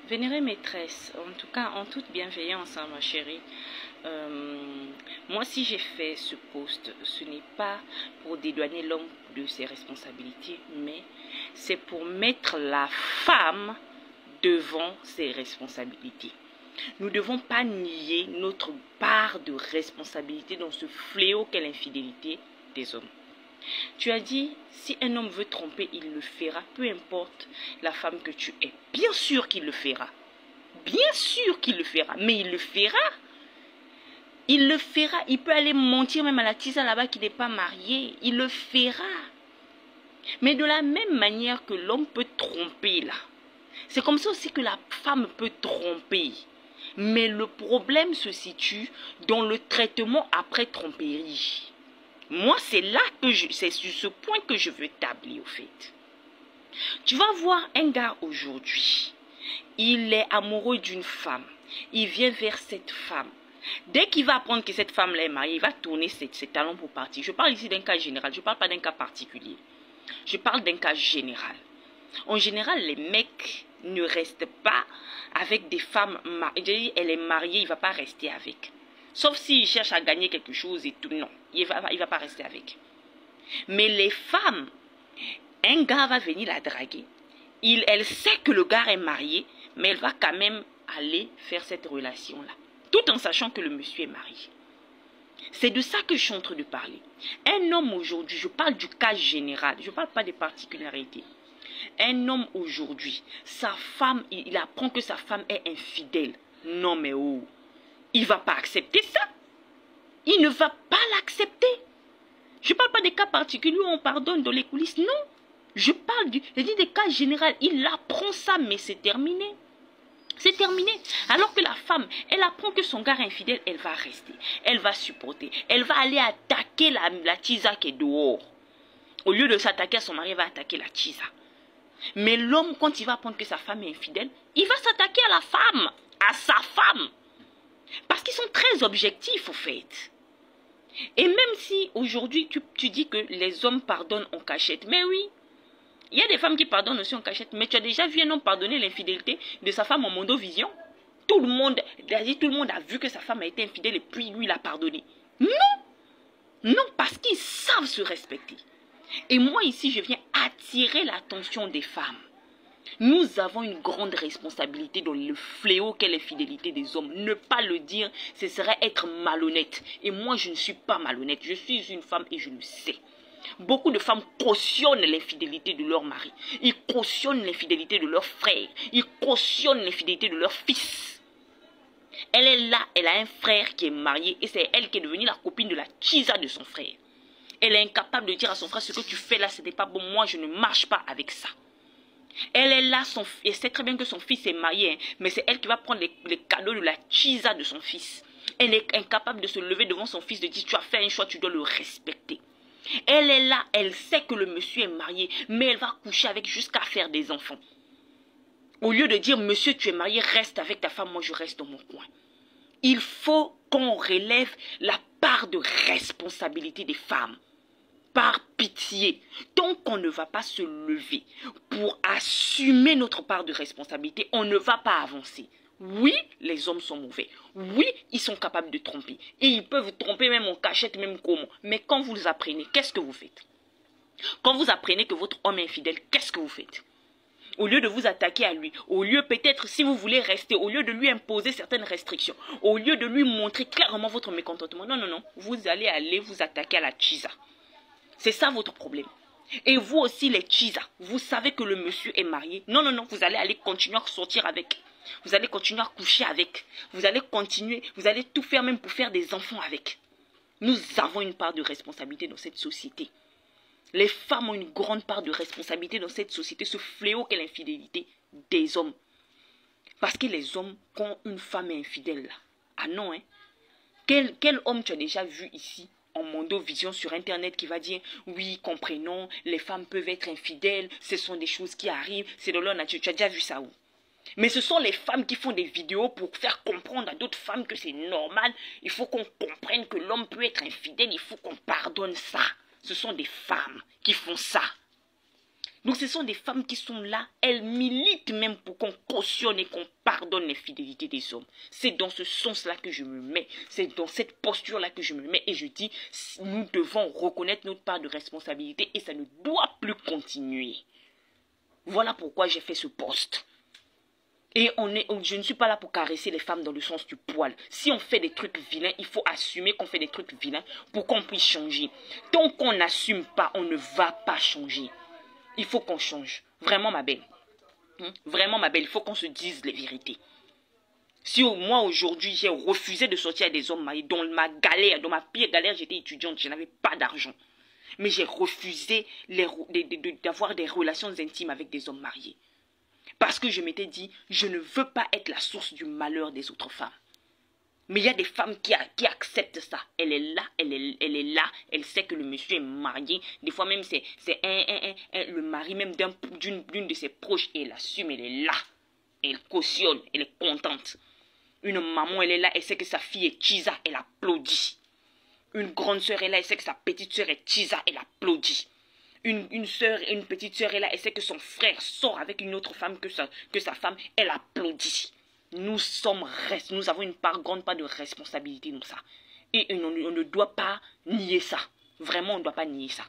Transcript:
Vénérée maîtresse, en tout cas en toute bienveillance, hein, ma chérie, moi si j'ai fait ce post, ce n'est pas pour dédouaner l'homme de ses responsabilités, mais c'est pour mettre la femme devant ses responsabilités. Nous ne devons pas nier notre part de responsabilité dans ce fléau qu'est l'infidélité des hommes. Tu as dit, si un homme veut tromper, il le fera, peu importe la femme que tu es. Bien sûr qu'il le fera. Bien sûr qu'il le fera, mais il le fera. Il le fera. Il peut aller mentir même à la tisa là-bas qui n'est pas mariée. Il le fera. Mais de la même manière que l'homme peut tromper là, c'est comme ça aussi que la femme peut tromper. Mais le problème se situe dans le traitement après tromperie. Moi, c'est sur ce point que je veux tabler au fait. Tu vas voir un gars aujourd'hui, il est amoureux d'une femme, il vient vers cette femme. Dès qu'il va apprendre que cette femme-là est mariée, il va tourner ses talons pour partir. Je parle ici d'un cas général, je ne parle pas d'un cas particulier. Je parle d'un cas général. En général, les mecs ne restent pas avec des femmes mariées. Elle est mariée, il ne va pas rester avec. Sauf s'il cherche à gagner quelque chose et tout. Non, il va pas rester avec. Mais les femmes, un gars va venir la draguer. Elle sait que le gars est marié, mais elle va quand même aller faire cette relation-là. Tout en sachant que le monsieur est marié. C'est de ça que je suis en train de parler. Un homme aujourd'hui, je parle du cas général, je ne parle pas des particularités. Un homme aujourd'hui, sa femme, il apprend que sa femme est infidèle. Non mais oh, il ne va pas accepter ça. Il ne va pas l'accepter. Je ne parle pas des cas particuliers où on pardonne dans les coulisses, non. Je dis des cas généraux. Il apprend ça, mais c'est terminé. C'est terminé. Alors que la femme, elle apprend que son gars est infidèle, elle va rester. Elle va supporter. Elle va aller attaquer la tisa qui est dehors. Au lieu de s'attaquer à son mari, elle va attaquer la tisa. Mais l'homme, quand il va apprendre que sa femme est infidèle, il va s'attaquer à la femme, à sa femme. Parce qu'ils sont très objectifs, au fait. Et même si aujourd'hui, tu dis que les hommes pardonnent en cachette, mais oui, il y a des femmes qui pardonnent aussi en cachette. Mais tu as déjà vu un homme pardonner l'infidélité de sa femme en mondovision? Tout le monde a vu que sa femme a été infidèle et puis lui, il a pardonné. Non! Non, parce qu'ils savent se respecter. Et moi, ici, je viens attirer l'attention des femmes. Nous avons une grande responsabilité dans le fléau qu'est l'infidélité des hommes. Ne pas le dire, ce serait être malhonnête. Et moi, je ne suis pas malhonnête. Je suis une femme et je le sais. Beaucoup de femmes cautionnent l'infidélité de leur mari. Ils cautionnent l'infidélité de leur frère. Ils cautionnent l'infidélité de leur fils. Elle est là, elle a un frère qui est marié et c'est elle qui est devenue la copine de la tisa de son frère. Elle est incapable de dire à son frère, ce que tu fais là, ce n'est pas bon, moi je ne marche pas avec ça. Elle est là, et sait très bien que son fils est marié, hein, mais c'est elle qui va prendre les cadeaux de la tisa de son fils. Elle est incapable de se lever devant son fils, de dire, tu as fait un choix, tu dois le respecter. Elle est là, elle sait que le monsieur est marié, mais elle va coucher avec jusqu'à faire des enfants. Au lieu de dire, monsieur, tu es marié, reste avec ta femme, moi je reste dans mon coin. Il faut qu'on relève la part de responsabilité des femmes. Par pitié, tant qu'on ne va pas se lever pour assumer notre part de responsabilité, on ne va pas avancer. Oui, les hommes sont mauvais. Oui, ils sont capables de tromper. Et ils peuvent tromper même en cachette, même comment. Mais quand vous les apprenez, qu'est-ce que vous faites? Quand vous apprenez que votre homme est infidèle, qu'est-ce que vous faites? Au lieu de vous attaquer à lui, au lieu peut-être si vous voulez rester, au lieu de lui imposer certaines restrictions, au lieu de lui montrer clairement votre mécontentement, non, vous allez vous attaquer à la tisa. C'est ça votre problème. Et vous aussi les tisa, vous savez que le monsieur est marié. Non, vous allez continuer à sortir avec. Vous allez continuer à coucher avec. Vous allez tout faire même pour faire des enfants avec. Nous avons une part de responsabilité dans cette société. Les femmes ont une grande part de responsabilité dans cette société, ce fléau qu'est l'infidélité des hommes. Parce que les hommes, quand une femme est infidèle, là, ah non, hein. Quel homme tu as déjà vu ici en mondovision sur internet qui va dire oui, comprenons, les femmes peuvent être infidèles, ce sont des choses qui arrivent, c'est de leur nature. Tu as déjà vu ça où? Mais ce sont les femmes qui font des vidéos pour faire comprendre à d'autres femmes que c'est normal. Il faut qu'on comprenne que l'homme peut être infidèle, il faut qu'on pardonne ça. Ce sont des femmes qui font ça. Donc ce sont des femmes qui sont là, elles militent même pour qu'on cautionne et qu'on pardonne les fidélités des hommes. C'est dans ce sens-là que je me mets, c'est dans cette posture-là que je me mets et je dis, nous devons reconnaître notre part de responsabilité et ça ne doit plus continuer. Voilà pourquoi j'ai fait ce post. Et je ne suis pas là pour caresser les femmes dans le sens du poil. Si on fait des trucs vilains, il faut assumer qu'on fait des trucs vilains pour qu'on puisse changer. Tant qu'on n'assume pas, on ne va pas changer. Il faut qu'on change. Vraiment, ma belle. Vraiment, ma belle, il faut qu'on se dise les vérités. Si moi, aujourd'hui, j'ai refusé de sortir avec des hommes mariés, dans ma galère, dans ma pire galère, j'étais étudiante, je n'avais pas d'argent. Mais j'ai refusé d'avoir des relations intimes avec des hommes mariés. Parce que je m'étais dit, je ne veux pas être la source du malheur des autres femmes. Mais il y a des femmes qui acceptent ça. Elle est là, elle est là, elle sait que le monsieur est marié. Des fois même, c'est le mari même d'une de ses proches. Et elle assume, elle est là. Elle cautionne, elle est contente. Une maman, elle est là, elle sait que sa fille est Chisa, elle applaudit. Une grande sœur est là, elle sait que sa petite sœur est Chisa, elle applaudit. Une sœur et une petite sœur est là, elle sait que son frère sort avec une autre femme que sa femme, elle applaudit. Nous avons une grande part de responsabilité dans ça. Et on ne doit pas nier ça. Vraiment, on ne doit pas nier ça.